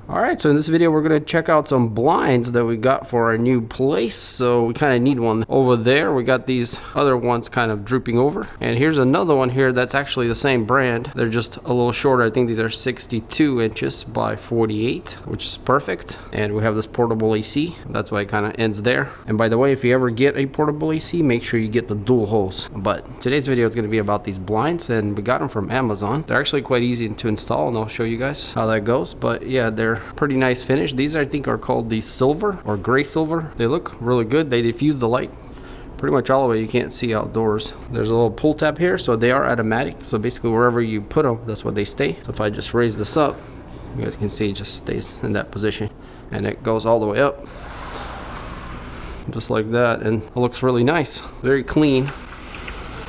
Alright, so in this video we're going to check out some blinds that we got for our new place. So we kind of need one over there. We got these other ones kind of drooping over. And here's another one here that's actually the same brand. They're just a little shorter. I think these are 62 inches by 48, which is perfect. And we have this portable AC. That's why it kind of ends there. And by the way, if you ever get a portable AC, make sure you get the dual hose. But today's video is going to be about these blinds, and we got them from Amazon. They're actually quite easy to install, and I'll show you guys how that goes. But yeah, they're pretty nice finish. These I think are called the silver or gray silver. They look really good. They diffuse the light pretty much all the way. You can't see outdoors. There's a little pull tab here, so they are automatic. So basically wherever you put them, that's where they stay. So if I just raise this up, you guys can see it just stays in that position, and it goes all the way up just like that, and it looks really nice, very clean,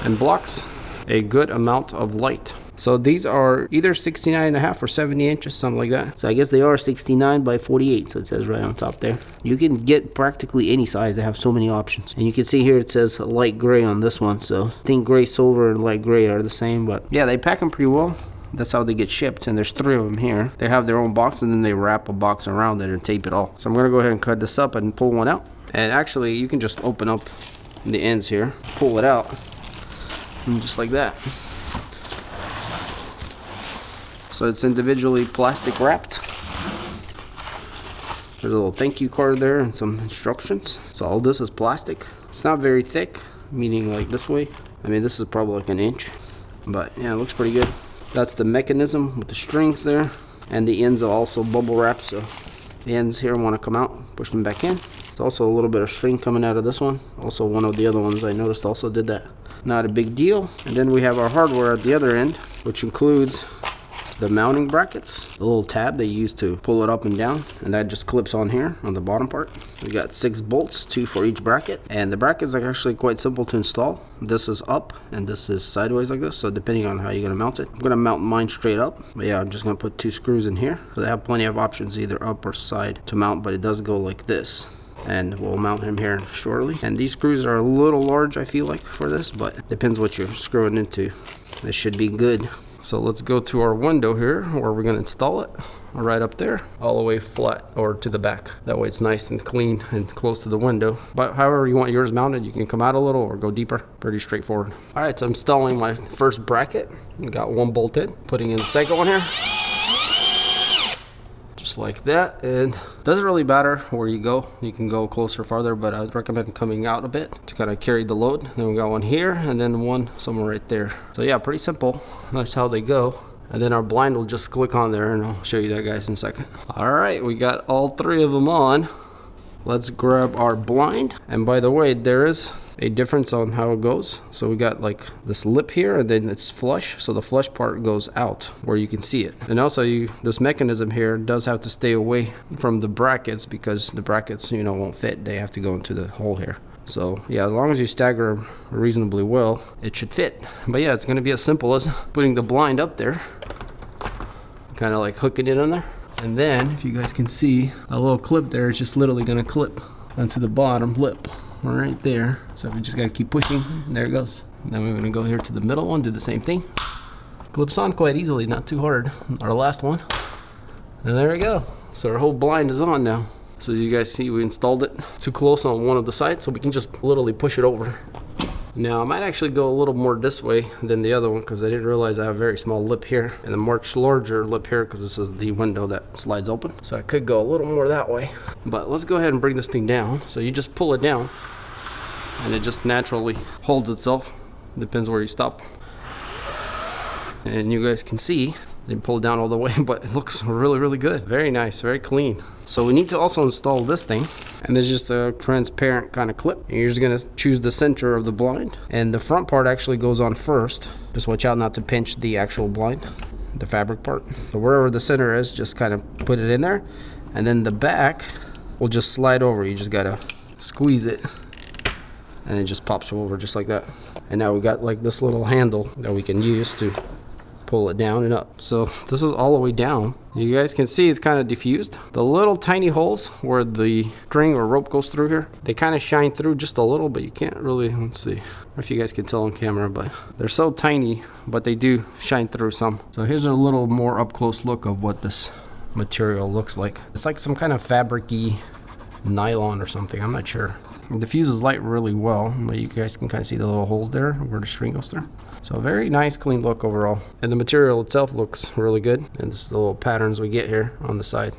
and blocks a good amount of light. So these are either 69.5 or 70 inches, something like that. So I guess they are 69 by 48, so it says right on top there. You can get practically any size. They have so many options. And you can see here it says light gray on this one. So I think gray, silver, and light gray are the same. But yeah, they pack them pretty well. That's how they get shipped, and there's 3 of them here. They have their own box, and then they wrap a box around it and tape it all. So I'm going to go ahead and cut this up and pull one out. And actually, you can just open up the ends here, pull it out, and just like that. So it's individually plastic wrapped. There's a little thank you card there and some instructions. So all this is plastic. It's not very thick, meaning like this way. I mean, this is probably like an inch, but yeah, it looks pretty good. That's the mechanism with the strings there, and the ends are also bubble wrapped, so the ends here want to come out, push them back in. There's also a little bit of string coming out of this one. Also, one of the other ones I noticed also did that. Not a big deal. And then we have our hardware at the other end, which includes the mounting brackets, the little tab they use to pull it up and down, and that just clips on here on the bottom part. We got 6 bolts, 2 for each bracket, and the brackets are actually quite simple to install. This is up and this is sideways like this, so depending on how you're gonna mount it. I'm gonna mount mine straight up, but yeah, I'm just gonna put 2 screws in here. So they have plenty of options, either up or side to mount, but it does go like this. And we'll mount him here shortly. And these screws are a little large, I feel like, for this, but depends what you're screwing into. This should be good. So let's go to our window here, where we're gonna install it. Right up there, all the way flat or to the back. That way it's nice and clean and close to the window. But however you want yours mounted, you can come out a little or go deeper. Pretty straightforward. All right, so I'm installing my first bracket. Got 1 bolt in, putting in the second one here. Just like that, and doesn't really matter where you go. You can go closer, farther, but I'd recommend coming out a bit to kind of carry the load. Then we got one here, and then one somewhere right there. So yeah, pretty simple. That's how they go. And then our blind will just click on there, and I'll show you that, guys, in a second. All right, we got all 3 of them on. Let's grab our blind. And by the way, there is a difference on how it goes. So we got like this lip here, and then it's flush, so the flush part goes out where you can see it. And also this mechanism here does have to stay away from the brackets, because the brackets, you know, won't fit. They have to go into the hole here. So yeah, as long as you stagger reasonably well, it should fit. But yeah, it's going to be as simple as putting the blind up there, kind of like hooking it on there. And then, if you guys can see, a little clip there is just literally going to clip onto the bottom lip right there. So we just got to keep pushing. There it goes. And then we're going to go here to the middle one, do the same thing. Clips on quite easily, not too hard. Our last one. And there we go. So our whole blind is on now. So as you guys see, we installed it too close on one of the sides, so we can just literally push it over. Now I might actually go a little more this way than the other one, because I didn't realize I have a very small lip here and a much larger lip here, because this is the window that slides open. So I could go a little more that way. But let's go ahead and bring this thing down. So you just pull it down and it just naturally holds itself. Depends where you stop. And you guys can see, I didn't pull it down all the way, but it looks really, really good. Very nice, very clean. So we need to also install this thing, and there's just a transparent kind of clip. And you're just gonna choose the center of the blind, and the front part actually goes on first. Just watch out not to pinch the actual blind, the fabric part. So wherever the center is, just kind of put it in there, and then the back will just slide over. You just gotta squeeze it, and it just pops over just like that. And now we got like this little handle that we can use to pull it down and up. So this is all the way down. You guys can see it's kind of diffused. The little tiny holes where the string or rope goes through here, they kind of shine through just a little, but you can't really, let's see if you guys can tell on camera, but they're so tiny, but they do shine through some. So here's a little more up close look of what this material looks like. It's like some kind of fabric-y nylon or something, I'm not sure. It diffuses light really well, but you guys can kind of see the little hole there where the string goes through. So very nice, clean look overall. And the material itself looks really good. And this is the little patterns we get here on the side.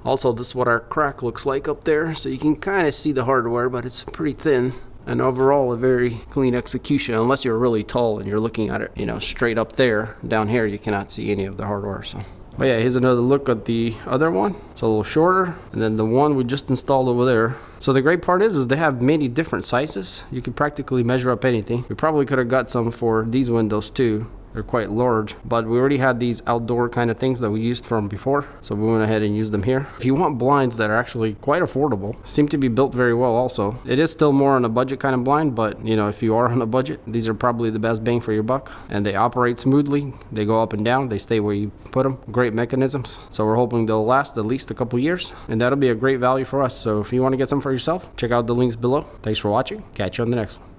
Also, this is what our crack looks like up there. So you can kind of see the hardware, but it's pretty thin. And overall, a very clean execution, unless you're really tall and you're looking at it, you know, straight up there. Down here, you cannot see any of the hardware, so. But yeah, here's another look at the other one. It's a little shorter, and then the one we just installed over there. So the great part is they have many different sizes. You can practically measure up anything. We probably could have got some for these windows too. They're quite large, but we already had these outdoor kind of things that we used from before, so we went ahead and used them here. If you want blinds that are actually quite affordable, seem to be built very well also. It is still more on a budget kind of blind, but you know, if you are on a budget, these are probably the best bang for your buck, and they operate smoothly. They go up and down, they stay where you put them. Great mechanisms. So we're hoping they'll last at least a couple years, and that'll be a great value for us. So if you want to get some for yourself, check out the links below. Thanks for watching. Catch you on the next one.